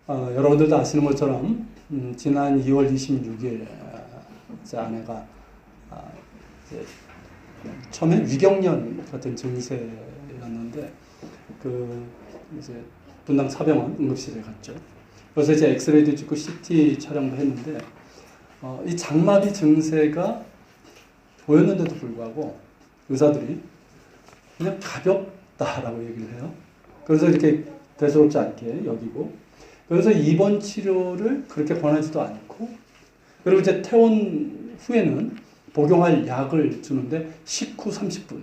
여러분들도 아시는 것처럼 지난 2월 26일 제 아내가 이제 처음에 위경련 같은 증세였는데 이제 분당 사병원 응급실에 갔죠. 그래서 이제 엑스레이도 찍고 CT 촬영도 했는데 이 장마비 증세가 보였는데도 불구하고 의사들이 그냥 가볍다라고 얘기를 해요. 그래서 이렇게 대수롭지 않게 여기고, 그래서 입원 치료를 그렇게 권하지도 않고, 그리고 이제 퇴원 후에는 복용할 약을 주는데 식후 30분.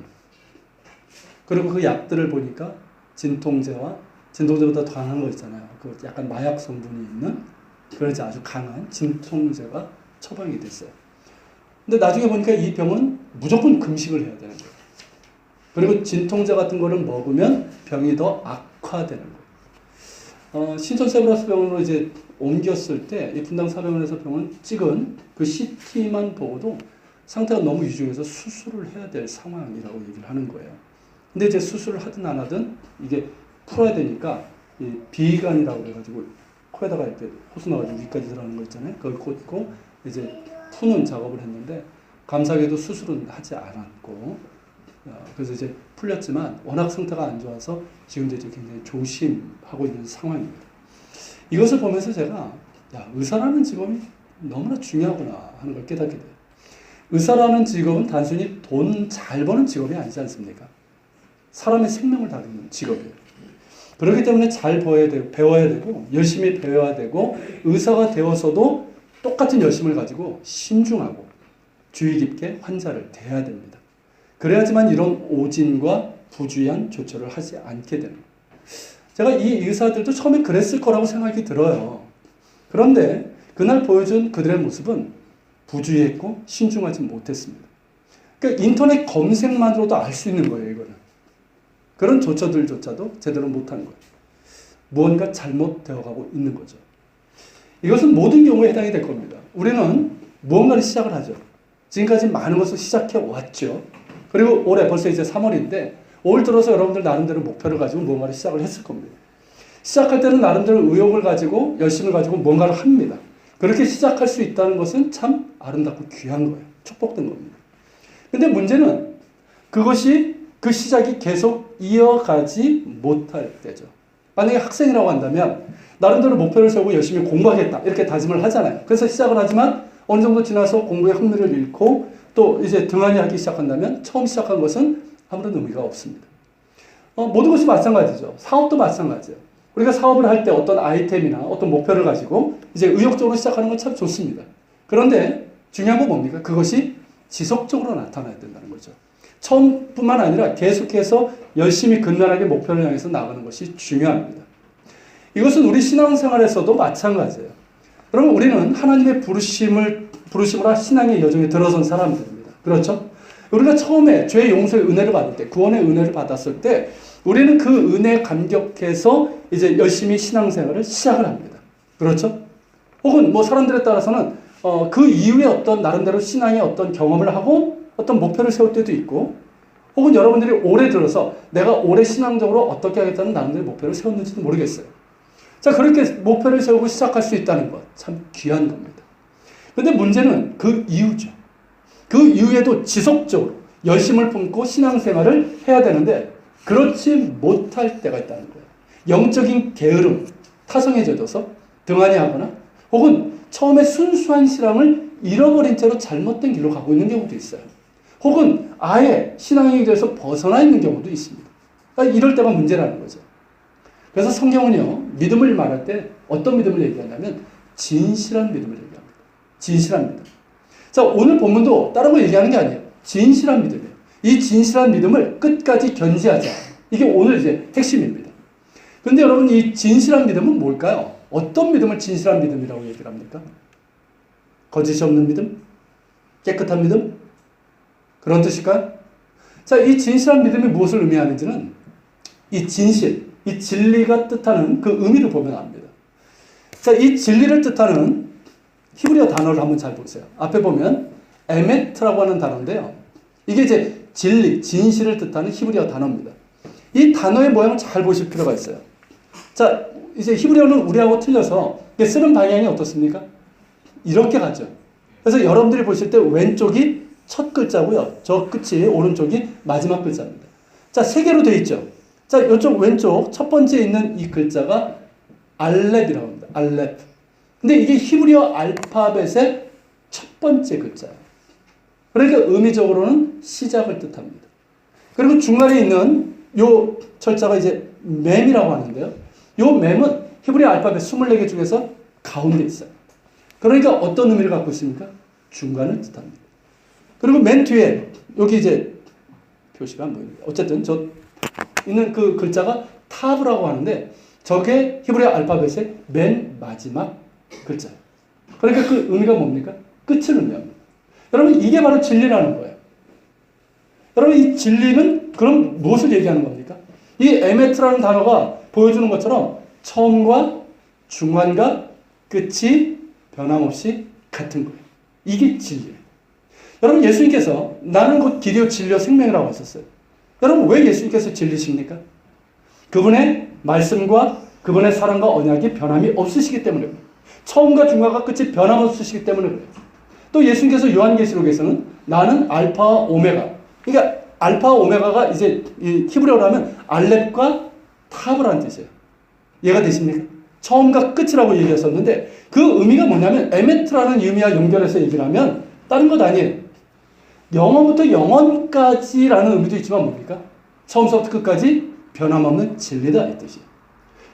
그리고 그 약들을 보니까 진통제보다 강한 거 있잖아요. 그 약간 마약 성분이 있는, 그래서 아주 강한 진통제가 처방이 됐어요. 근데 나중에 보니까 이 병은 무조건 금식을 해야 되는 거예요. 그리고 진통제 같은 거를 먹으면 병이 더 악화되는 거예요. 신촌세브라스 병원으로 이제 옮겼을 때 이 분당 사병원에서 병원 찍은 그 CT만 보고도 상태가 너무 위중해서 수술을 해야 될 상황이라고 얘기를 하는 거예요. 근데 이제 수술을 하든 안 하든 이게 풀어야 되니까 이 비관이라고 그래가지고 코에다가 이렇게 호수 나가지고 위까지 들어가는 거 있잖아요. 그걸 꽂고 이제 푸는 작업을 했는데 감사하게도 수술은 하지 않았고, 그래서 이제 풀렸지만 워낙 상태가 안 좋아서 지금도 이제 굉장히 조심하고 있는 상황입니다. 이것을 보면서 제가 의사라는 직업이 너무나 중요하구나 하는 걸 깨닫게 돼요. 의사라는 직업은 단순히 돈 잘 버는 직업이 아니지 않습니까? 사람의 생명을 다루는 직업이에요. 그렇기 때문에 잘 배워야 되고 열심히 배워야 되고, 의사가 되어서도 똑같은 열심을 가지고 신중하고 주의 깊게 환자를 대해야 됩니다. 그래야지만 이런 오진과 부주의한 조처를 하지 않게 되는 거예요. 제가 이 의사들도 처음에 그랬을 거라고 생각이 들어요. 그런데 그날 보여준 그들의 모습은 부주의했고 신중하지 못했습니다. 그러니까 인터넷 검색만으로도 알 수 있는 거예요, 이거는. 그런 조처들조차도 제대로 못한 거예요. 무언가 잘못되어 가고 있는 거죠. 이것은 모든 경우에 해당이 될 겁니다. 우리는 무언가를 시작을 하죠. 지금까지 많은 것을 시작해 왔죠. 그리고 올해 벌써 이제 3월인데 올 들어서 여러분들 나름대로 목표를 가지고 무언가를 시작을 했을 겁니다. 시작할 때는 나름대로 의욕을 가지고 열심을 가지고 뭔가를 합니다. 그렇게 시작할 수 있다는 것은 참 아름답고 귀한 거예요. 축복된 겁니다. 근데 문제는 그것이 그 시작이 계속 이어가지 못할 때죠. 만약에 학생이라고 한다면 나름대로 목표를 세우고 열심히 공부하겠다 이렇게 다짐을 하잖아요. 그래서 시작을 하지만 어느 정도 지나서 공부에 흥미를 잃고 또 이제 등한히 하기 시작한다면 처음 시작한 것은 아무런 의미가 없습니다. 모든 것이 마찬가지죠. 사업도 마찬가지예요. 우리가 사업을 할 때 어떤 아이템이나 어떤 목표를 가지고 이제 의욕적으로 시작하는 건 참 좋습니다. 그런데 중요한 건 뭡니까? 그것이 지속적으로 나타나야 된다는 거죠. 처음뿐만 아니라 계속해서 열심히 근면하게 목표를 향해서 나가는 것이 중요합니다. 이것은 우리 신앙생활에서도 마찬가지예요. 여러분, 우리는 하나님의 부르심으로 신앙의 여정에 들어선 사람들입니다. 그렇죠? 우리가 처음에 죄의 용서의 은혜를 받을 때, 구원의 은혜를 받았을 때, 우리는 그 은혜에 감격해서 이제 열심히 신앙생활을 시작을 합니다. 그렇죠? 혹은 뭐 사람들에 따라서는 그 이후에 어떤 나름대로 신앙의 어떤 경험을 하고 어떤 목표를 세울 때도 있고, 혹은 여러분들이 올해 들어서 내가 올해 신앙적으로 어떻게 하겠다는 나름대로 목표를 세웠는지도 모르겠어요. 자, 그렇게 목표를 세우고 시작할 수 있다는 것, 참 귀한 겁니다. 근데 문제는 그 이유죠. 그 이후에도 지속적으로 열심을 품고 신앙생활을 해야 되는데 그렇지 못할 때가 있다는 거예요. 영적인 게으름, 타성에 젖어서 등한히 하거나 혹은 처음에 순수한 신앙을 잃어버린 채로 잘못된 길로 가고 있는 경우도 있어요. 혹은 아예 신앙의 길에서 벗어나 있는 경우도 있습니다. 그러니까 이럴 때가 문제라는 거죠. 그래서 성경은요, 믿음을 말할 때 어떤 믿음을 얘기하냐면 진실한 믿음을 얘기합니다. 진실한 믿음. 자, 오늘 본문도 다른 거 얘기하는 게 아니에요. 진실한 믿음이에요. 이 진실한 믿음을 끝까지 견지하자. 이게 오늘 이제 핵심입니다. 근데 여러분, 이 진실한 믿음은 뭘까요? 어떤 믿음을 진실한 믿음이라고 얘기를 합니까? 거짓이 없는 믿음? 깨끗한 믿음? 그런 뜻일까요? 자, 이 진실한 믿음이 무엇을 의미하는지는 이 진실, 이 진리가 뜻하는 그 의미를 보면 압니다. 자, 이 진리를 뜻하는 히브리어 단어를 한번 잘 보세요. 앞에 보면 에메트라고 하는 단어인데요. 이게 이제 진리, 진실을 뜻하는 히브리어 단어입니다. 이 단어의 모양을 잘 보실 필요가 있어요. 자, 이제 히브리어는 우리하고 틀려서 쓰는 방향이 어떻습니까? 이렇게 가죠. 그래서 여러분들이 보실 때 왼쪽이 첫 글자고요. 저 끝이 오른쪽이 마지막 글자입니다. 자, 세 개로 되어 있죠. 자, 이쪽 왼쪽 첫 번째 있는 이 글자가 알렙이라고 합니다. 알렙. 근데 이게 히브리어 알파벳의 첫 번째 글자예요. 그러니까 의미적으로는 시작을 뜻합니다. 그리고 중간에 있는 요 철자가 이제 mem이라고 하는데요. 요 mem은 히브리어 알파벳 24개 중에서 가운데 있어요. 그러니까 어떤 의미를 갖고 있습니까? 중간을 뜻합니다. 그리고 맨 뒤에 여기 이제 표시가 안 보입니다. 어쨌든 저 있는 그 글자가 타브라고 하는데 저게 히브리어 알파벳의 맨 마지막 글자예요. 그러니까 그 의미가 뭡니까? 끝을 의미합니다. 여러분 이게 바로 진리라는 거예요. 여러분 이 진리는 그럼 무엇을 얘기하는 겁니까? 이 에메트라는 단어가 보여주는 것처럼 처음과 중간과 끝이 변함없이 같은 거예요. 이게 진리예요. 여러분 예수님께서 나는 곧 길이요 진리요 생명이라고 하셨어요. 여러분 왜 예수님께서 진리십니까? 그분의 말씀과 그분의 사랑과 언약이 변함이 없으시기 때문에 그래요. 처음과 중간과 끝이 변함없으시기 때문에 그래요. 또 예수님께서 요한계시록에서는 나는 알파와 오메가. 그러니까 알파와 오메가가 이제 히브리어로 하면 알렙과 타브라는 뜻이에요. 이해가 되십니까? 처음과 끝이라고 얘기했었는데 그 의미가 뭐냐면 에메트라는 의미와 연결해서 얘기를 하면 다른 것 아니에요. 영원부터 영원까지라는 의미도 있지만 뭡니까? 처음부터 끝까지 변함없는 진리다 이 뜻이에요.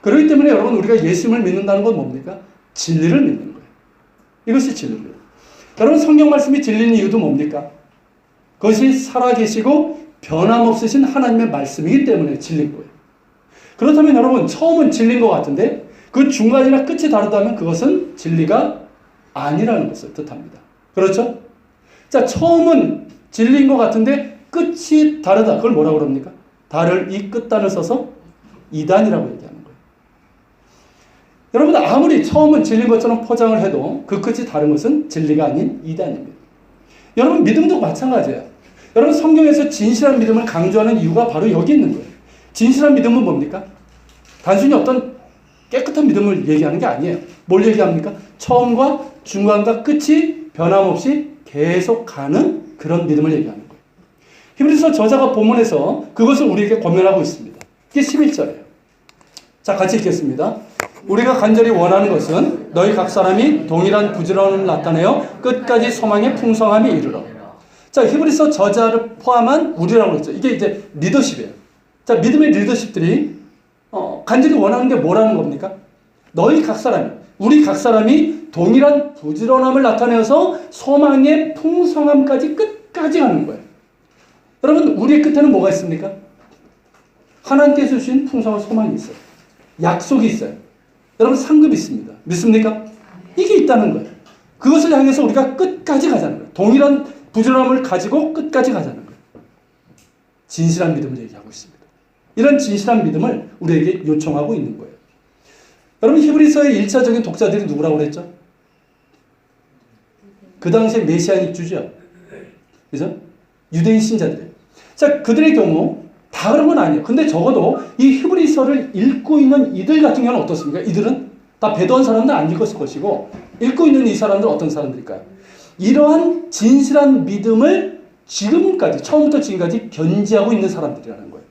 그렇기 때문에 여러분 우리가 예수님을 믿는다는 건 뭡니까? 진리를 믿는 거예요. 이것이 진리예요. 여러분 성경 말씀이 진리는 이유도 뭡니까? 그것이 살아계시고 변함없으신 하나님의 말씀이기 때문에 진리인 거예요. 그렇다면 여러분 처음은 진리인 것 같은데 그 중간이나 끝이 다르다면 그것은 진리가 아니라는 것을 뜻합니다. 그렇죠? 자, 처음은 진리인 것 같은데 끝이 다르다. 그걸 뭐라고 그럽니까? 다를 이 끝단을 써서 이단이라고 얘기하는 거예요. 여러분 아무리 처음은 진리인 것처럼 포장을 해도 그 끝이 다른 것은 진리가 아닌 이단입니다. 여러분 믿음도 마찬가지예요. 여러분 성경에서 진실한 믿음을 강조하는 이유가 바로 여기 있는 거예요. 진실한 믿음은 뭡니까? 단순히 어떤 깨끗한 믿음을 얘기하는 게 아니에요. 뭘 얘기합니까? 처음과 중간과 끝이 변함없이 계속 가는 그런 믿음을 얘기하는 거예요. 히브리서 저자가 본문에서 그것을 우리에게 권면하고 있습니다. 이게 11절이에요. 자, 같이 읽겠습니다. 우리가 간절히 원하는 것은 너희 각 사람이 동일한 부지런함을 나타내어 끝까지 소망의 풍성함에 이르러. 자, 히브리서 저자를 포함한 우리라고 했죠. 이게 이제 리더십이에요. 자, 믿음의 리더십들이 간절히 원하는 게 뭐라는 겁니까? 너희 각 사람이, 우리 각 사람이 동일한 부지런함을 나타내어서 소망의 풍성함까지 끝까지 가는 거예요. 여러분, 우리의 끝에는 뭐가 있습니까? 하나님께서 주신 풍성한 소망이 있어요. 약속이 있어요. 여러분, 상급이 있습니다. 믿습니까? 이게 있다는 거예요. 그것을 향해서 우리가 끝까지 가자는 거예요. 동일한 부지런함을 가지고 끝까지 가자는 거예요. 진실한 믿음을 얘기하고 있습니다. 이런 진실한 믿음을 우리에게 요청하고 있는 거예요. 여러분 히브리서의 1차적인 독자들이 누구라고 그랬죠? 그 당시에 메시아닉 주죠. 그죠? 유대인 신자들. 자, 그들의 경우 다 그런 건 아니에요. 근데 적어도 이 히브리서를 읽고 있는 이들 같은 경우는 어떻습니까? 이들은 다 배도한 사람들 안 읽었을 것이고 읽고 있는 이 사람들은 어떤 사람들일까요? 이러한 진실한 믿음을 지금까지 처음부터 지금까지 견지하고 있는 사람들이라는 거예요.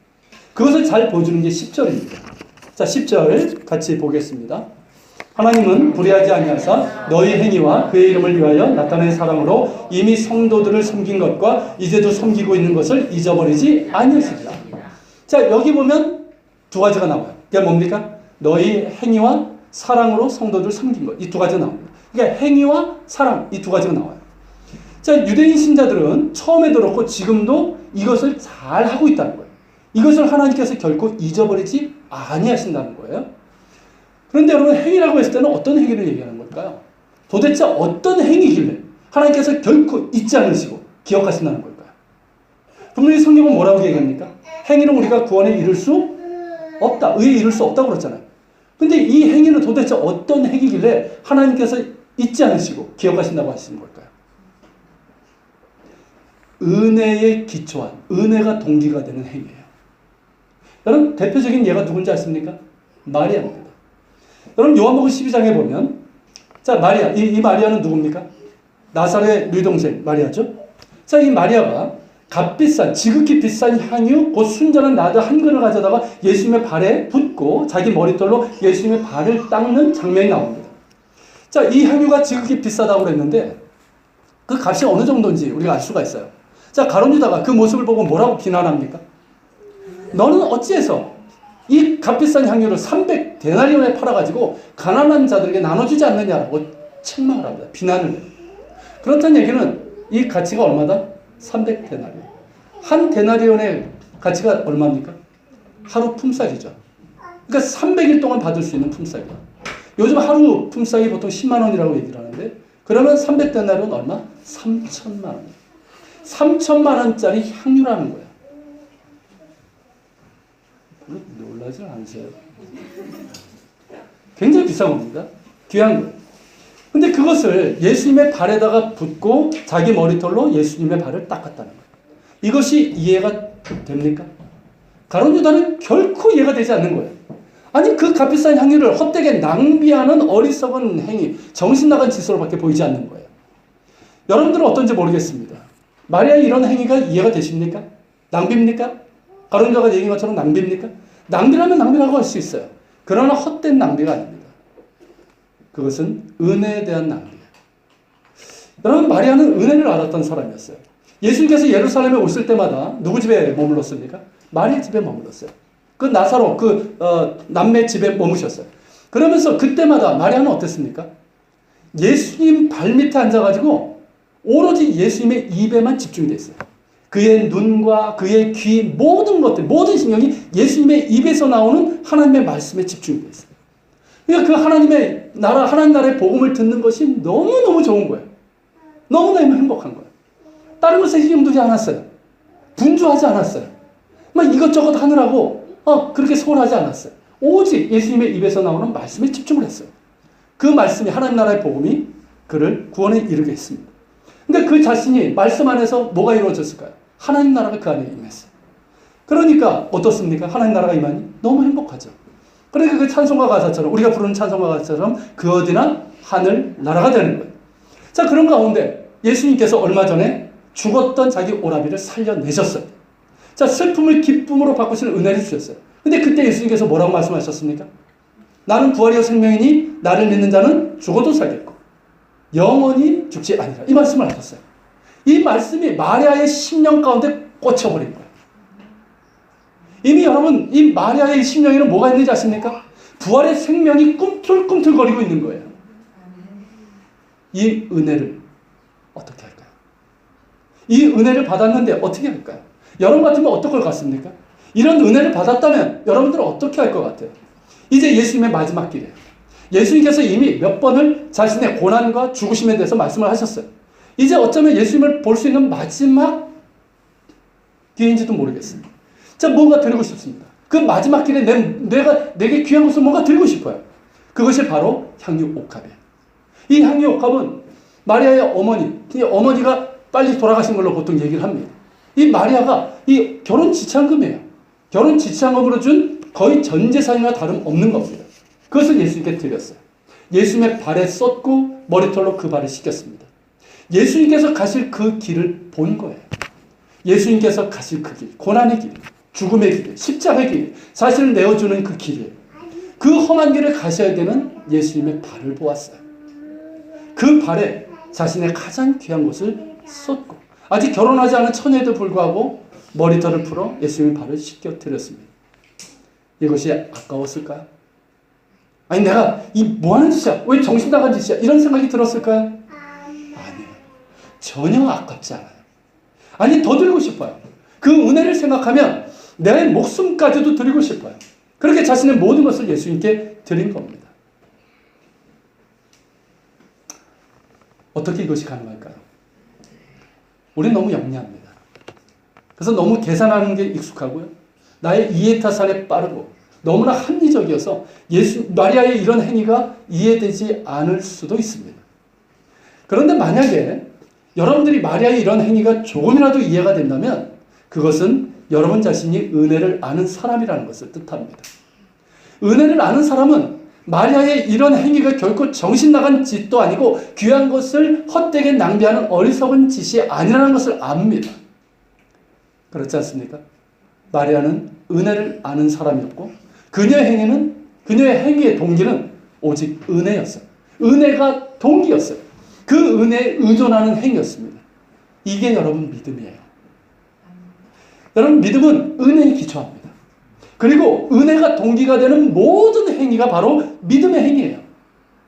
그것을 잘 보여주는 게 10절입니다. 자, 10절 같이 보겠습니다. 하나님은 불의하지 아니하사 너희 행위와 그의 이름을 위하여 나타낸 사랑으로 이미 성도들을 섬긴 것과 이제도 섬기고 있는 것을 잊어버리지 아니하시리라. 자, 여기 보면 두 가지가 나와요. 이게 뭡니까? 너희 행위와 사랑으로 성도들을 섬긴 것. 이 두 가지가 나옵니다. 그러니까 행위와 사랑, 이 두 가지가 나와요. 자, 유대인 신자들은 처음에도 그렇고 지금도 이것을 잘 하고 있다는 거예요. 이것을 하나님께서 결코 잊어버리지 아니하신다는 거예요. 그런데 여러분 행위라고 했을 때는 어떤 행위를 얘기하는 걸까요? 도대체 어떤 행위길래 하나님께서 결코 잊지 않으시고 기억하신다는 걸까요? 분명히 성경은 뭐라고 얘기합니까? 행위는 우리가 구원에 이를 수 없다. 의에 이를 수 없다고 그랬잖아요. 근데 이 행위는 도대체 어떤 행위길래 하나님께서 잊지 않으시고 기억하신다고 하시는 걸까요? 은혜에 기초한, 은혜가 동기가 되는 행위예요. 여러분 대표적인 예가 누군지 아십니까? 마리아입니다. 여러분 요한복음 12장에 보면 자 마리아 이 마리아는 누굽니까? 나사렛 누이 동생 마리아죠. 자 이 마리아가 값비싼 지극히 비싼 향유 곧 순전한 나드 한 그릇을 가져다가 예수님의 발에 붓고 자기 머리털로 예수님의 발을 닦는 장면이 나옵니다. 자 이 향유가 지극히 비싸다고 그랬는데 그 값이 어느 정도인지 우리가 알 수가 있어요. 자 가룟 유다가 그 모습을 보고 뭐라고 비난합니까? 너는 어찌해서 이 값비싼 향유를 300데나리온에 팔아가지고 가난한 자들에게 나눠주지 않느냐라고 책망을 합니다. 비난을 해요. 그렇다는 얘기는 이 가치가 얼마다? 300데나리온. 한 데나리온의 가치가 얼마입니까? 하루 품삯이죠. 그러니까 300일 동안 받을 수 있는 품삯이다. 요즘 하루 품삯이 보통 10만 원이라고 얘기를 하는데 그러면 300데나리온 얼마? 3천만 원. 3천만 원짜리 향유라는 거야. 별로 놀라지 않으세요? 굉장히 비싼 겁니다. 귀한 거예요. 근데 그것을 예수님의 발에다가 붓고 자기 머리털로 예수님의 발을 닦았다는 거예요. 이것이 이해가 됩니까? 가룟 유다는 결코 이해가 되지 않는 거예요. 아니 그 값비싼 향유를 헛되게 낭비하는 어리석은 행위, 정신 나간 짓으로밖에 보이지 않는 거예요. 여러분들은 어떤지 모르겠습니다. 마리아의 이런 행위가 이해가 되십니까? 낭비입니까? 가룟 유다가 얘기한 것처럼 낭비입니까? 낭비라면 낭비라고 할 수 있어요. 그러나 헛된 낭비가 아닙니다. 그것은 은혜에 대한 낭비예요. 여러분 마리아는 은혜를 알았던 사람이었어요. 예수님께서 예루살렘에 오실 때마다 누구 집에 머물렀습니까? 마리아 집에 머물렀어요. 그 나사로 남매 집에 머무셨어요. 그러면서 그때마다 마리아는 어땠습니까? 예수님 발밑에 앉아가지고 오로지 예수님의 입에만 집중이 돼 있어요. 그의 눈과 그의 귀 모든 것들 모든 신경이 예수님의 입에서 나오는 하나님의 말씀에 집중이 돼 있어요. 그러니까 그 하나님의 나라 하나님 나라의 복음을 듣는 것이 너무너무 좋은 거예요. 너무너무 행복한 거예요. 다른 것에 신경 두지 않았어요. 분주하지 않았어요. 막 이것저것 하느라고 그렇게 소홀하지 않았어요. 오직 예수님의 입에서 나오는 말씀에 집중을 했어요. 그 말씀이 하나님 나라의 복음이 그를 구원에 이르게 했습니다. 그러니까 그 자신이 말씀 안에서 뭐가 이루어졌을까요? 하나님 나라가 그 안에 임했어요. 그러니까 어떻습니까? 하나님 나라가 임하니 너무 행복하죠. 그러니까 그 찬송가 가사처럼 우리가 부르는 찬송가 가사처럼 그 어디나 하늘 나라가 되는 거예요. 자 그런 가운데 예수님께서 얼마 전에 죽었던 자기 오라비를 살려내셨어요. 자 슬픔을 기쁨으로 바꾸시는 은혜를 주셨어요. 근데 그때 예수님께서 뭐라고 말씀하셨습니까? 나는 부활이요 생명이니 나를 믿는 자는 죽어도 살겠고 영원히 죽지 아니라 이 말씀을 하셨어요. 이 말씀이 마리아의 심령 가운데 꽂혀버린 거예요. 이미 여러분 이 마리아의 심령에는 뭐가 있는지 아십니까? 부활의 생명이 꿈틀꿈틀거리고 있는 거예요. 이 은혜를 어떻게 할까요? 이 은혜를 받았는데 어떻게 할까요? 여러분 같으면 어떨 것 같습니까? 이런 은혜를 받았다면 여러분들은 어떻게 할 것 같아요? 이제 예수님의 마지막 길이에요. 예수님께서 이미 몇 번을 자신의 고난과 죽으심에 대해서 말씀을 하셨어요. 이제 어쩌면 예수님을 볼 수 있는 마지막 기회인지도 모르겠습니다. 자, 뭔가 드리고 싶습니다. 그 마지막 길에 내게 귀한 것을 뭔가 드리고 싶어요. 그것이 바로 향유 옥합이에요. 이 향유 옥합은 마리아의 어머니가 빨리 돌아가신 걸로 보통 얘기를 합니다. 이 마리아가 이 결혼 지참금이에요. 결혼 지참금으로 준 거의 전 재산이나 다름없는 겁니다. 그것을 예수님께 드렸어요. 예수님의 발에 쏟고 머리털로 그 발을 씻겼습니다. 예수님께서 가실 그 길을 본 거예요. 예수님께서 가실 그 길, 고난의 길, 죽음의 길, 십자가의 길, 자신을 내어주는 그 길이에요. 그 험한 길을 가셔야 되는 예수님의 발을 보았어요. 그 발에 자신의 가장 귀한 것을 쏟고 아직 결혼하지 않은 처녀에도 불구하고 머리털을 풀어 예수님의 발을 씻겨드렸습니다. 이것이 아까웠을까요? 아니 내가 이 뭐하는 짓이야? 왜 정신 나간 짓이야? 이런 생각이 들었을까요? 아니에요. 전혀 아깝지 않아요. 아니 더 드리고 싶어요. 그 은혜를 생각하면 내 목숨까지도 드리고 싶어요. 그렇게 자신의 모든 것을 예수님께 드린 겁니다. 어떻게 이것이 가능할까요? 우리는 너무 영리합니다. 그래서 너무 계산하는 게 익숙하고요. 나의 이해타산에 빠르고 너무나 합리적이어서 마리아의 이런 행위가 이해되지 않을 수도 있습니다. 그런데 만약에 여러분들이 마리아의 이런 행위가 조금이라도 이해가 된다면 그것은 여러분 자신이 은혜를 아는 사람이라는 것을 뜻합니다. 은혜를 아는 사람은 마리아의 이런 행위가 결코 정신 나간 짓도 아니고 귀한 것을 헛되게 낭비하는 어리석은 짓이 아니라는 것을 압니다. 그렇지 않습니까? 마리아는 은혜를 아는 사람이었고 그녀의 행위의 동기는 오직 은혜였어요. 은혜가 동기였어요. 그 은혜에 의존하는 행위였습니다. 이게 여러분 믿음이에요. 여러분 믿음은 은혜에 기초합니다. 그리고 은혜가 동기가 되는 모든 행위가 바로 믿음의 행위예요.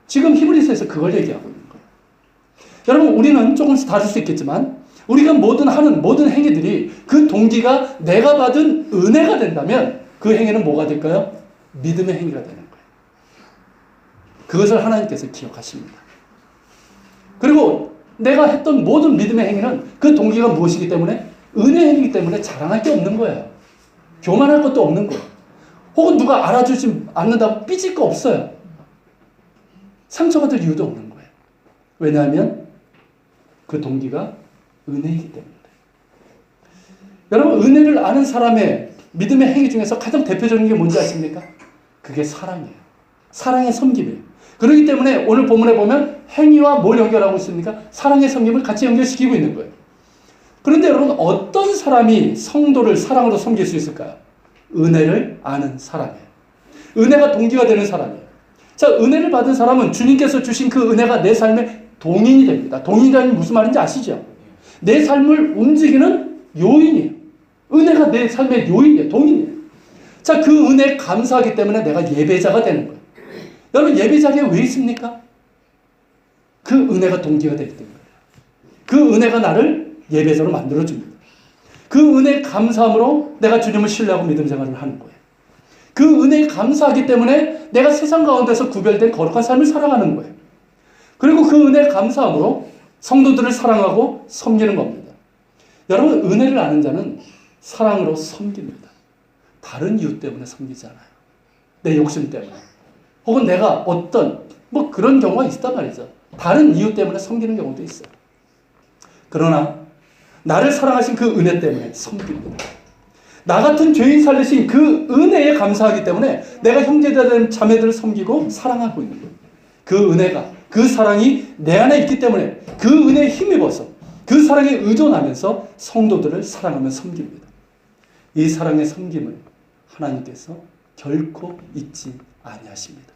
지금 히브리서에서 그걸 얘기하고 있는 거예요. 여러분 우리는 조금씩 다를 수 있겠지만 우리가 하는 모든 행위들이 그 동기가 내가 받은 은혜가 된다면 그 행위는 뭐가 될까요? 믿음의 행위가 되는 거예요. 그것을 하나님께서 기억하십니다. 그리고 내가 했던 모든 믿음의 행위는 그 동기가 무엇이기 때문에? 은혜의 행위이기 때문에 자랑할 게 없는 거예요. 교만할 것도 없는 거예요. 혹은 누가 알아주지 않는다고 삐질 거 없어요. 상처받을 이유도 없는 거예요. 왜냐하면 그 동기가 은혜이기 때문에. 여러분 은혜를 아는 사람의 믿음의 행위 중에서 가장 대표적인 게 뭔지 아십니까? 그게 사랑이에요. 사랑의 섬김이에요. 그렇기 때문에 오늘 본문에 보면 행위와 뭘 연결하고 있습니까? 사랑의 섬김을 같이 연결시키고 있는 거예요. 그런데 여러분 어떤 사람이 성도를 사랑으로 섬길 수 있을까요? 은혜를 아는 사람이에요. 은혜가 동기가 되는 사람이에요. 자, 은혜를 받은 사람은 주님께서 주신 그 은혜가 내 삶의 동인이 됩니다. 동인이라는 무슨 말인지 아시죠? 내 삶을 움직이는 요인이에요. 은혜가 내 삶의 요인이에요. 동인이에요. 자, 그 은혜에 감사하기 때문에 내가 예배자가 되는 거예요. 여러분 예배자가 왜 있습니까? 그 은혜가 동기가 되기 때문에. 그 은혜가 나를 예배자로 만들어줍니다. 그 은혜에 감사함으로 내가 주님을 신뢰하고 믿음 생활을 하는 거예요. 그 은혜에 감사하기 때문에 내가 세상 가운데서 구별된 거룩한 삶을 살아가는 거예요. 그리고 그 은혜에 감사함으로 성도들을 사랑하고 섬기는 겁니다. 여러분 은혜를 아는 자는 사랑으로 섬깁니다. 다른 이유 때문에 섬기지 않아요. 내 욕심 때문에. 혹은 내가 어떤 그런 경우가 있단 말이죠. 다른 이유 때문에 섬기는 경우도 있어요. 그러나 나를 사랑하신 그 은혜 때문에 섬깁니다. 나 같은 죄인 살리신 그 은혜에 감사하기 때문에 내가 형제자된 자매들을 섬기고 사랑하고 있는 거예요. 그 은혜가, 그 사랑이 내 안에 있기 때문에 그 은혜에 힘입어서 그 사랑에 의존하면서 성도들을 사랑하며 섬깁니다. 이 사랑의 섬김을 하나님께서 결코 잊지 아니하십니다.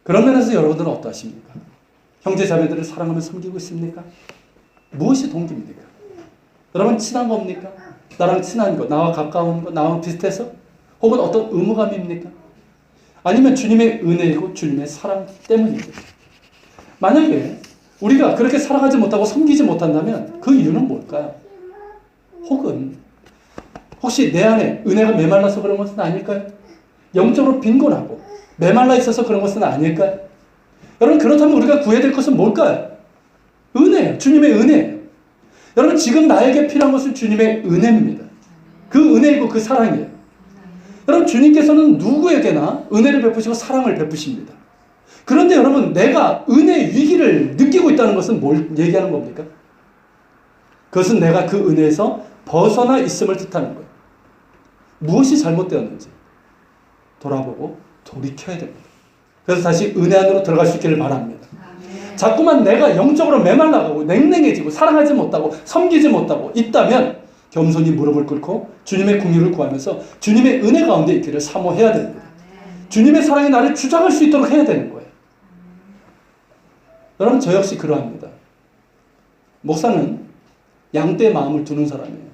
그런 면에서 여러분들은 어떠하십니까? 형제자매들을 사랑하며 섬기고 있습니까? 무엇이 동기입니까? 여러분 친한 겁니까? 나랑 친한 거, 나와 가까운 거, 나와 비슷해서? 혹은 어떤 의무감입니까? 아니면 주님의 은혜이고 주님의 사랑 때문입니까? 만약에 우리가 그렇게 사랑하지 못하고 섬기지 못한다면 그 이유는 뭘까요? 혹시 내 안에 은혜가 메말라서 그런 것은 아닐까요? 영적으로 빈곤하고 메말라 있어서 그런 것은 아닐까요? 여러분 그렇다면 우리가 구해야 될 것은 뭘까요? 은혜예요. 주님의 은혜예요. 여러분 지금 나에게 필요한 것은 주님의 은혜입니다. 그 은혜이고 그 사랑이에요. 여러분 주님께서는 누구에게나 은혜를 베푸시고 사랑을 베푸십니다. 그런데 여러분 내가 은혜의 위기를 느끼고 있다는 것은 뭘 얘기하는 겁니까? 그것은 내가 그 은혜에서 벗어나 있음을 뜻하는 거예요. 무엇이 잘못되었는지 돌아보고 돌이켜야 됩니다. 그래서 다시 은혜 안으로 들어갈 수 있기를 바랍니다. 자꾸만 내가 영적으로 메말라가고 냉랭해지고 사랑하지 못하고 섬기지 못하고 있다면 겸손히 무릎을 꿇고 주님의 긍휼을 구하면서 주님의 은혜 가운데 있기를 사모해야 됩니다. 주님의 사랑이 나를 주장할 수 있도록 해야 되는 거예요. 여러분 저 역시 그러합니다. 목사는 양떼의 마음을 두는 사람이에요.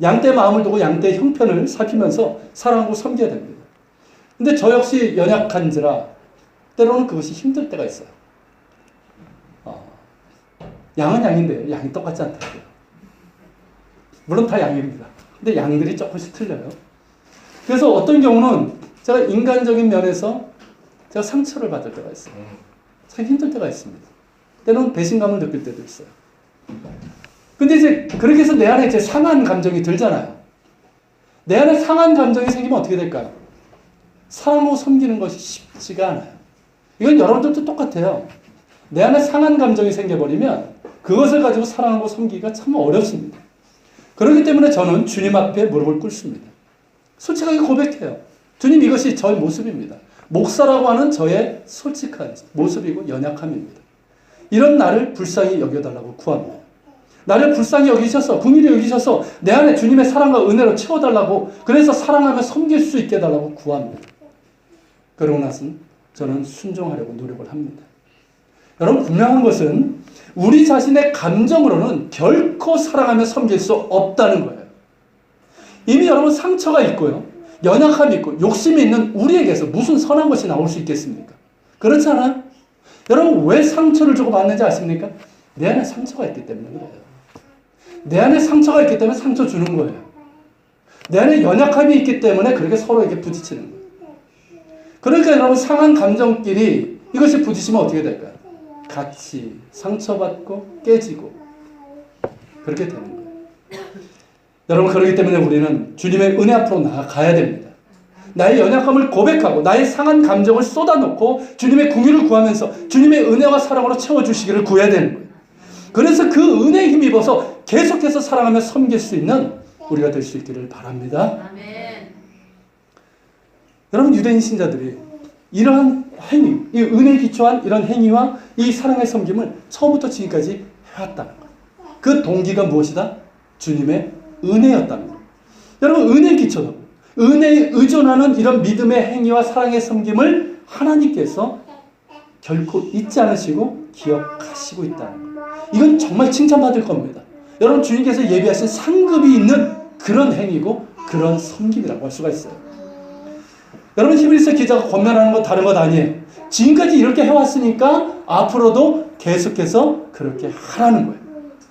양떼의 마음을 두고 양떼의 형편을 살피면서 사랑하고 섬겨야 됩니다. 근데 저 역시 연약한지라 때로는 그것이 힘들 때가 있어요. 양은 양인데 양이 똑같지 않다고요. 물론 다 양입니다. 근데 양들이 조금씩 틀려요. 그래서 어떤 경우는 제가 인간적인 면에서 제가 상처를 받을 때가 있어요. 참 힘들 때가 있습니다. 때로는 배신감을 느낄 때도 있어요. 근데 이제 그렇게 해서 내 안에 이제 상한 감정이 들잖아요. 내 안에 상한 감정이 생기면 어떻게 될까요? 사랑하고 섬기는 것이 쉽지가 않아요. 이건 여러분들도 똑같아요. 내 안에 상한 감정이 생겨버리면 그것을 가지고 사랑하고 섬기기가 참 어렵습니다. 그렇기 때문에 저는 주님 앞에 무릎을 꿇습니다. 솔직하게 고백해요. 주님 이것이 저의 모습입니다. 목사라고 하는 저의 솔직한 모습이고 연약함입니다. 이런 나를 불쌍히 여겨달라고 구합니다. 나를 불쌍히 여기셔서, 긍휼히 여기셔서 내 안에 주님의 사랑과 은혜로 채워달라고, 그래서 사랑하며 섬길 수 있게 해달라고 구합니다. 그러고 나서는 저는 순종하려고 노력을 합니다. 여러분, 분명한 것은 우리 자신의 감정으로는 결코 사랑하며 섬길 수 없다는 거예요. 이미 여러분 상처가 있고요, 연약함이 있고 욕심이 있는 우리에게서 무슨 선한 것이 나올 수 있겠습니까? 그렇지 않아요? 여러분, 왜 상처를 주고 받는지 아십니까? 내 안에 상처가 있기 때문에 그래요. 내 안에 상처가 있기 때문에 상처 주는 거예요. 내 안에 연약함이 있기 때문에 그렇게 서로에게 부딪히는 거예요. 그러니까 여러분, 상한 감정끼리 이것이 부딪히면 어떻게 될까요? 같이 상처받고 깨지고 그렇게 되는 거예요. 여러분, 그렇기 때문에 우리는 주님의 은혜 앞으로 나아가야 됩니다. 나의 연약함을 고백하고 나의 상한 감정을 쏟아놓고 주님의 긍휼을 구하면서 주님의 은혜와 사랑으로 채워주시기를 구해야 되는 거예요. 그래서 그 은혜에 힘입어서 계속해서 사랑하며 섬길 수 있는 우리가 될 수 있기를 바랍니다. 아멘. 여러분, 유대인 신자들이 이러한 행위, 이 은혜에 기초한 이런 행위와 이 사랑의 섬김을 처음부터 지금까지 해왔다는 거예요. 그 동기가 무엇이다? 주님의 은혜였다는 거예요. 여러분, 은혜에 기초하고 은혜에 의존하는 이런 믿음의 행위와 사랑의 섬김을 하나님께서 결코 잊지 않으시고 기억하시고 있다는 거예요. 이건 정말 칭찬받을 겁니다. 여러분, 주님께서 예비하신 상급이 있는 그런 행위고 그런 섬김이라고 할 수가 있어요. 여러분, 히브리서 기자가 권면하는 건 다른 것 아니에요. 지금까지 이렇게 해왔으니까 앞으로도 계속해서 그렇게 하라는 거예요.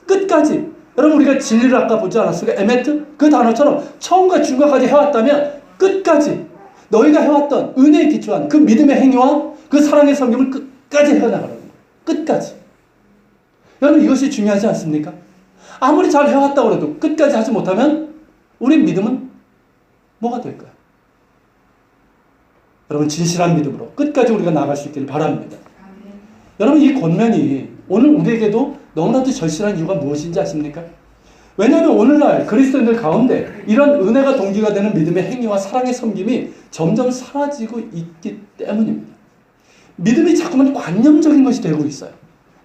끝까지. 여러분, 우리가 진리를 아까 보지 않았습니까? 에메트? 그 단어처럼 처음과 중간까지 해왔다면 끝까지 너희가 해왔던 은혜에 기초한 그 믿음의 행위와 그 사랑의 섬김을 끝까지 해나가라는 거예요. 끝까지. 여러분, 이것이 중요하지 않습니까? 아무리 잘 해왔다고 해도 끝까지 하지 못하면 우리 믿음은 뭐가 될까요? 여러분, 진실한 믿음으로 끝까지 우리가 나아갈 수 있기를 바랍니다. 여러분, 이 권면이 오늘 우리에게도 너무나도 절실한 이유가 무엇인지 아십니까? 왜냐하면 오늘날 그리스도인들 가운데 이런 은혜가 동기가 되는 믿음의 행위와 사랑의 섬김이 점점 사라지고 있기 때문입니다. 믿음이 자꾸만 관념적인 것이 되고 있어요.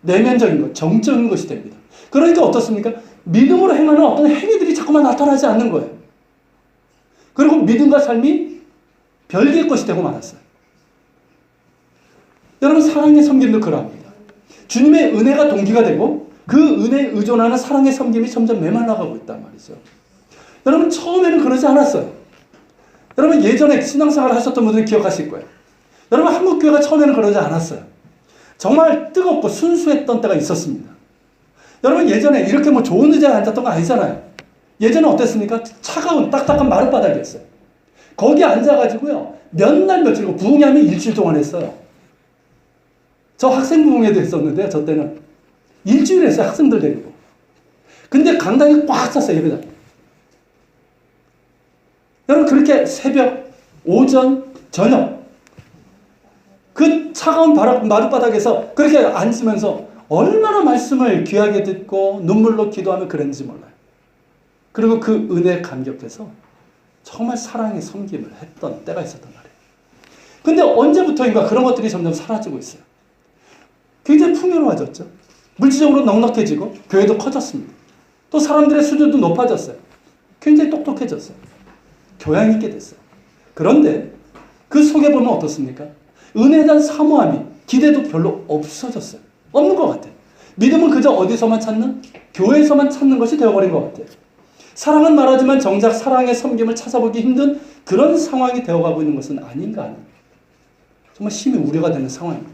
내면적인 것, 정적인 것이 됩니다. 그러니까 어떻습니까? 믿음으로 행하는 어떤 행위들이 자꾸만 나타나지 않는 거예요. 그리고 믿음과 삶이 별개의 것이 되고 말았어요. 여러분, 사랑의 섬김도 그러합니다. 주님의 은혜가 동기가 되고 그 은혜에 의존하는 사랑의 섬김이 점점 메말라가고 있단 말이죠. 여러분, 처음에는 그러지 않았어요. 여러분, 예전에 신앙생활을 하셨던 분들은 기억하실 거예요. 여러분, 한국교회가 처음에는 그러지 않았어요. 정말 뜨겁고 순수했던 때가 있었습니다. 여러분, 예전에 이렇게 뭐 좋은 의자에 앉았던 거 아니잖아요. 예전에 어땠습니까? 차가운 딱딱한 마룻바닥이었어요. 거기 앉아가지고요, 몇 날 며칠이고 부흥회하면 일주일 동안 했어요. 저 학생 부흥회도 했었는데요, 저 때는 일주일 했어요, 학생들 데리고. 근데 강당이 꽉 찼어요, 예배당. 여러분, 그렇게 새벽, 오전, 저녁 그 차가운 마룻바닥에서 그렇게 앉으면서 얼마나 말씀을 귀하게 듣고 눈물로 기도하며 그랬는지 몰라요. 그리고 그 은혜에 감격해서 정말 사랑의 섬김을 했던 때가 있었단 말이에요. 근데 언제부터인가 그런 것들이 점점 사라지고 있어요. 굉장히 풍요로워졌죠. 물질적으로 넉넉해지고 교회도 커졌습니다. 또 사람들의 수준도 높아졌어요. 굉장히 똑똑해졌어요. 교양 있게 됐어요. 그런데 그 속에 보면 어떻습니까? 은혜에 대한 사모함이, 기대도 별로 없어졌어요. 없는 것 같아요. 믿음은 그저 어디서만 찾는? 교회에서만 찾는 것이 되어버린 것 같아요. 사랑은 말하지만 정작 사랑의 섬김을 찾아보기 힘든 그런 상황이 되어가고 있는 것은 아닌가 하는, 정말 심히 우려가 되는 상황입니다.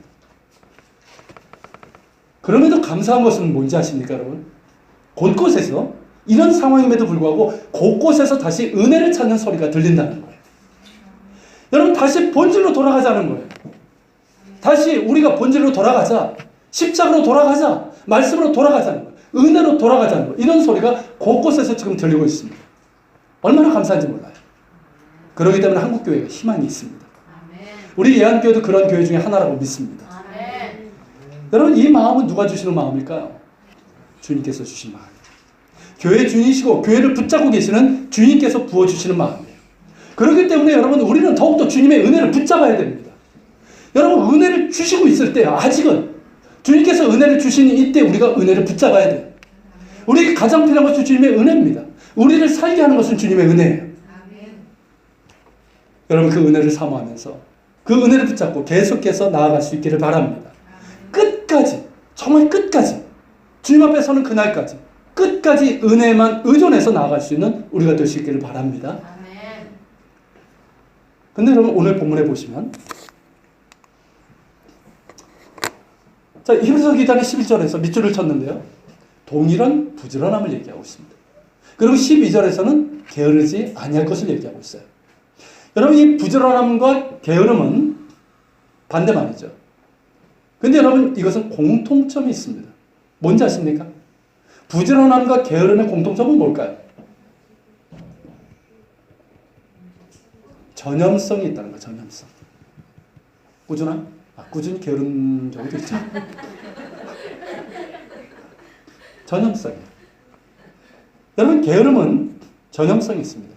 그럼에도 감사한 것은 뭔지 아십니까, 여러분? 곳곳에서 이런 상황임에도 불구하고 곳곳에서 다시 은혜를 찾는 소리가 들린다는 거예요. 여러분, 다시 본질로 돌아가자는 거예요. 다시 우리가 본질로 돌아가자, 십자가로 돌아가자, 말씀으로 돌아가자는 거예요. 은혜로 돌아가자는 거예요. 이런 소리가 곳곳에서 지금 들리고 있습니다. 얼마나 감사한지 몰라요. 그렇기 때문에 한국교회가 희망이 있습니다. 우리 예한교회도 그런 교회 중에 하나라고 믿습니다. 여러분, 이 마음은 누가 주시는 마음일까요? 주님께서 주신 마음이에요. 교회의 주인이시고 교회를 붙잡고 계시는 주님께서 부어주시는 마음이에요. 그렇기 때문에 여러분, 우리는 더욱더 주님의 은혜를 붙잡아야 됩니다. 여러분 은혜를 주시고 있을 때 아직은 주님께서 은혜를 주시니 이때 우리가 은혜를 붙잡아야 돼요. 우리에게 가장 필요한 것은 주님의 은혜입니다. 우리를 살게 하는 것은 주님의 은혜예요. 아멘. 여러분 그 은혜를 사모하면서 그 은혜를 붙잡고 계속해서 나아갈 수 있기를 바랍니다. 아멘. 끝까지 정말 끝까지 주님 앞에 서는 그날까지 끝까지 은혜만 의존해서 나아갈 수 있는 우리가 될 수 있기를 바랍니다. 아멘. 근데 여러분 오늘 본문에 보시면 자, 히브리서 기자는 11절에서 밑줄을 쳤는데요. 동일한 부지런함을 얘기하고 있습니다. 그리고 12절에서는 게으르지 아니할 것을 얘기하고 있어요. 여러분 이 부지런함과 게으름은 반대말이죠. 근데 여러분 이것은 공통점이 있습니다. 뭔지 아십니까? 부지런함과 게으름의 공통점은 뭘까요? 전염성이 있다는 거예요. 전염성. 꾸준함? 꾸준히 게으른 경우도 있죠. 전염성이에요. 여러분 게으름은 전염성이 있습니다.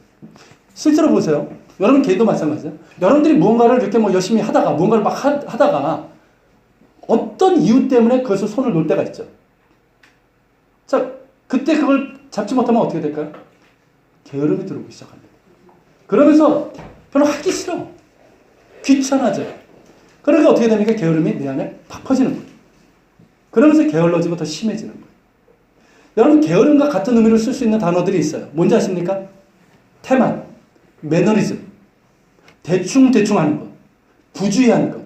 실제로 보세요. 여러분 개인도 마찬가지죠. 여러분들이 무언가를 이렇게 뭐 열심히 하다가 무언가를 막 하다가 어떤 이유 때문에 그것을 손을 놓을 때가 있죠. 자, 그때 그걸 잡지 못하면 어떻게 될까요? 게으름이 들어오기 시작합니다. 그러면서 별로 하기 싫어. 귀찮아져요. 그러니까 어떻게 됩니까? 게으름이 내 안에 팍 퍼지는 거예요. 그러면서 게을러지고 더 심해지는 거예요. 여러분 게으름과 같은 의미를 쓸 수 있는 단어들이 있어요. 뭔지 아십니까? 태만, 매너리즘, 대충 하는 것, 부주의하는 것,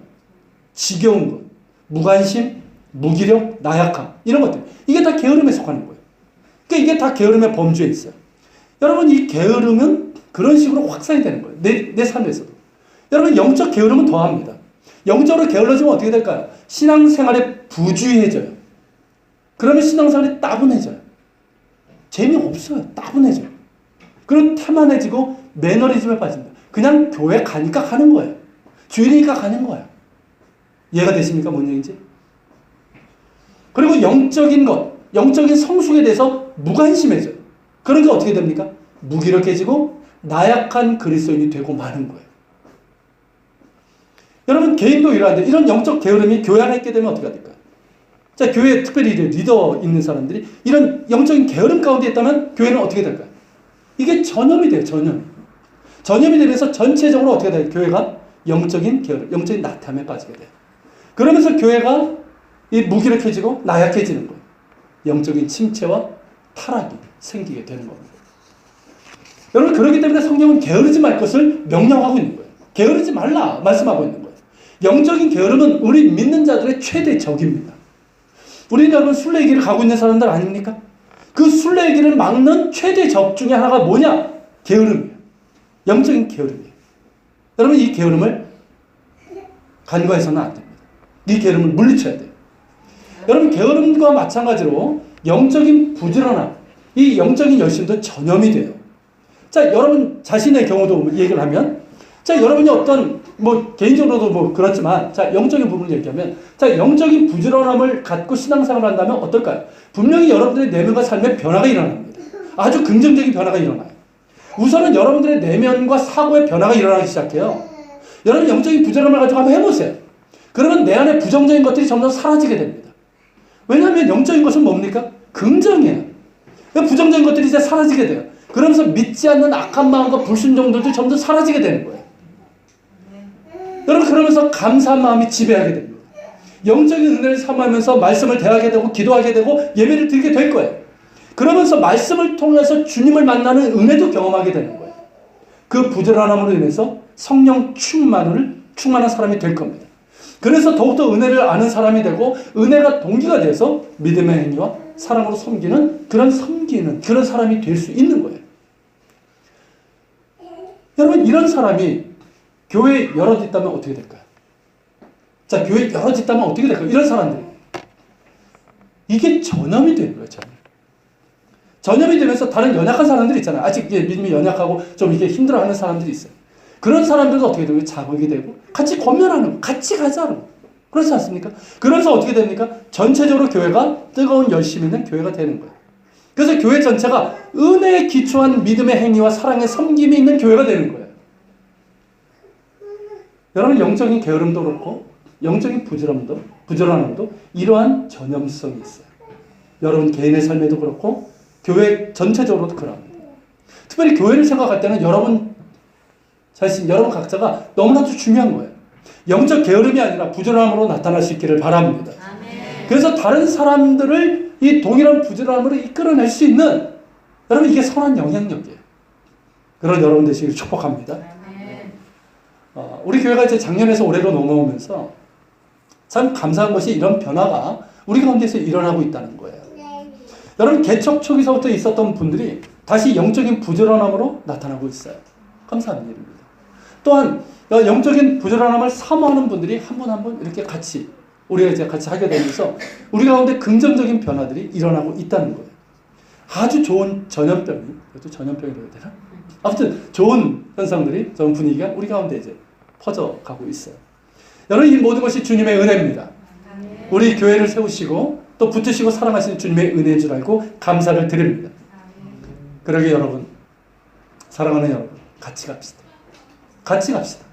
지겨운 것, 무관심, 무기력, 나약함 이런 것들. 이게 다 게으름에 속하는 거예요. 그러니까 이게 다 게으름의 범주에 있어요. 여러분 이 게으름은 그런 식으로 확산이 되는 거예요. 내 삶에서도. 여러분 영적 게으름은 더합니다. 영적으로 게을러지면 어떻게 될까요? 신앙생활에 부주의해져요. 그러면 신앙생활이 따분해져요. 재미없어요. 따분해져요. 그리고 태만해지고 매너리즘에 빠집니다. 그냥 교회 가니까 가는 거예요. 주일이니까 가는 거예요. 이해가 되십니까? 뭔 얘기인지? 그리고 영적인 것, 영적인 성숙에 대해서 무관심해져요. 그러니까 어떻게 됩니까? 무기력해지고 나약한 그리스도인이 되고 마는 거예요. 여러분 개인도 이러한데 이런 영적 게으름이 교회 안에 있게 되면 어떻게 될까요? 자, 교회에 특별히 리더 있는 사람들이 이런 영적인 게으름 가운데 있다면 교회는 어떻게 될까요? 이게 전염이 돼요. 전염이 되면서 전체적으로 어떻게 돼요? 교회가 영적인 게으름, 영적인 나태함에 빠지게 돼요. 그러면서 교회가 이 무기력해지고 나약해지는 거예요. 영적인 침체와 타락이 생기게 되는 겁니다. 여러분 그렇기 때문에 성경은 게으르지 말 것을 명령하고 있는 거예요. 게으르지 말라 말씀하고 있는 거예요. 영적인 게으름은 우리 믿는 자들의 최대 적입니다. 우리는 여러분 순례의 길을 가고 있는 사람들 아닙니까? 그 순례의 길을 막는 최대 적 중에 하나가 뭐냐? 게으름이에요. 영적인 게으름이에요. 여러분 이 게으름을 간과해서는 안 됩니다. 이 게으름을 물리쳐야 돼요. 여러분 게으름과 마찬가지로 영적인 부지런함, 이 영적인 열심도 전염이 돼요. 자, 여러분 자신의 경우도 얘기를 하면 자, 여러분이 어떤 개인적으로도 그렇지만 자, 영적인 부분을 얘기하면 자, 영적인 부지런함을 갖고 신앙생활을 한다면 어떨까요? 분명히 여러분들의 내면과 삶에 변화가 일어납니다. 아주 긍정적인 변화가 일어나요. 우선은 여러분들의 내면과 사고의 변화가 일어나기 시작해요. 여러분 영적인 부지런함을 가지고 한번 해보세요. 그러면 내 안에 부정적인 것들이 점점 사라지게 됩니다. 왜냐하면 영적인 것은 뭡니까? 긍정이에요. 부정적인 것들이 이제 사라지게 돼요. 그러면서 믿지 않는 악한 마음과 불순종들도 점점 사라지게 되는 거예요. 여러분 그러면서 감사한 마음이 지배하게 됩니다. 영적인 은혜를 사모하면서 말씀을 대하게 되고 기도하게 되고 예배를 드리게 될 거예요. 그러면서 말씀을 통해서 주님을 만나는 은혜도 경험하게 되는 거예요. 그 부지런함으로 인해서 성령 충만한 사람이 될 겁니다. 그래서 더욱더 은혜를 아는 사람이 되고 은혜가 동기가 돼서 믿음의 행위와 사랑으로 섬기는 그런 사람이 될 수 있는 거예요. 여러분 이런 사람이 교회에 여럿 있다면 어떻게 될까요? 자, 교회에 여럿 있다면 어떻게 될까요? 이런 사람들이 이게 전염이 되는 거예요. 전염이 되면서 다른 연약한 사람들이 있잖아요. 아직 믿음이 연약하고 좀 이렇게 힘들어하는 사람들이 있어요. 그런 사람들도 어떻게 되고 자극이 되고 같이 권면하는 거, 같이 가자는 거. 그렇지 않습니까? 그래서 어떻게 됩니까? 전체적으로 교회가 뜨거운 열심이 있는 교회가 되는 거예요. 그래서 교회 전체가 은혜에 기초한 믿음의 행위와 사랑의 섬김이 있는 교회가 되는 거예요. 여러분 영적인 게으름도 그렇고 영적인 부지런함도 이러한 전염성이 있어요. 여러분 개인의 삶에도 그렇고 교회 전체적으로도 그럽니다. 특별히 교회를 생각할 때는 여러분 자신, 여러분 각자가 너무나도 중요한 거예요. 영적 게으름이 아니라 부지런함으로 나타날 수 있기를 바랍니다. 아멘. 그래서 다른 사람들을 이 동일한 부지런함으로 이끌어낼 수 있는, 여러분 이게 선한 영향력이에요. 그런 여러분 되시길 축복합니다. 아멘. 우리 교회가 이제 작년에서 올해로 넘어오면서 참 감사한 것이 이런 변화가 우리 가운데서 일어나고 있다는 거예요. 여러분 개척 초기서부터 있었던 분들이 다시 영적인 부지런함으로 나타나고 있어요. 감사한 일입니다. 또한 영적인 부지런함을 사모하는 분들이 한 분 한 분 이렇게 같이 우리가 이제 같이 하게 되면서 우리 가운데 긍정적인 변화들이 일어나고 있다는 거예요. 아주 좋은 전염병이, 이것도 전염병이라고 해야 되나? 아무튼 좋은 현상들이, 좋은 분위기가 우리 가운데 이제 퍼져가고 있어요. 여러분 이 모든 것이 주님의 은혜입니다. 우리 교회를 세우시고 또 붙으시고 사랑하시는 주님의 은혜인 줄 알고 감사를 드립니다. 그러게 여러분, 사랑하는 여러분, 같이 갑시다. 같이 갑시다.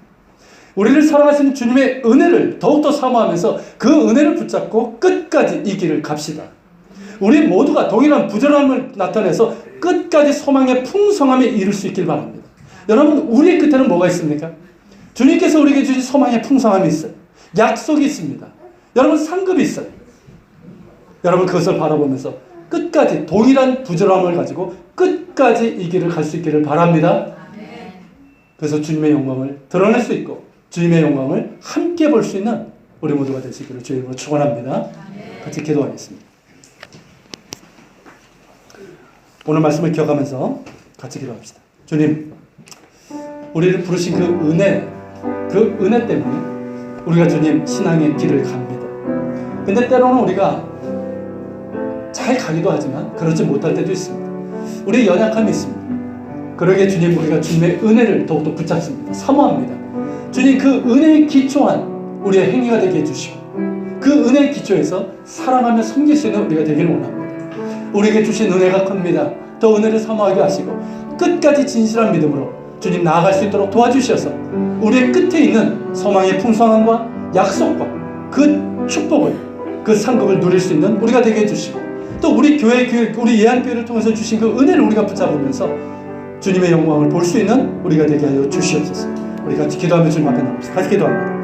우리를 사랑하시는 주님의 은혜를 더욱더 사모하면서 그 은혜를 붙잡고 끝까지 이 길을 갑시다. 우리 모두가 동일한 부지런함을 나타내서 끝까지 소망의 풍성함에 이룰 수 있길 바랍니다. 여러분 우리의 끝에는 뭐가 있습니까? 주님께서 우리에게 주신 소망의 풍성함이 있어요. 약속이 있습니다. 여러분 상급이 있어요. 여러분 그것을 바라보면서 끝까지 동일한 부지런함을 가지고 끝까지 이 길을 갈 수 있기를 바랍니다. 그래서 주님의 영광을 드러낼 수 있고 주님의 영광을 함께 볼 수 있는 우리 모두가 되시기를 주의 이름으로 축원합니다. 같이 기도하겠습니다. 오늘 말씀을 기억하면서 같이 기도합시다. 주님, 우리를 부르신 그 은혜 때문에 우리가 주님 신앙의 길을 갑니다. 근데 때로는 우리가 잘 가기도 하지만 그렇지 못할 때도 있습니다. 우리의 연약함이 있습니다. 그러기에 주님 우리가 주님의 은혜를 더욱더 붙잡습니다. 사모합니다. 주님 그 은혜에 기초한 우리의 행위가 되게 해주시고 그 은혜의 기초에서 사랑하며 섬길 수 있는 우리가 되기를 원합니다. 우리에게 주신 은혜가 큽니다. 더 은혜를 사모하게 하시고 끝까지 진실한 믿음으로 주님 나아갈 수 있도록 도와주셔서 우리의 끝에 있는 소망의 풍성함과 약속과 그 축복을, 그 상급을 누릴 수 있는 우리가 되게 해주시고 또 우리 교회, 우리 예한교회를 통해서 주신 그 은혜를 우리가 붙잡으면서 주님의 영광을 볼 수 있는 우리가 되게 하여 주시옵소서. 우리 같이 기도하며 주님 앞에 나옵시다. 같이 기도합니다.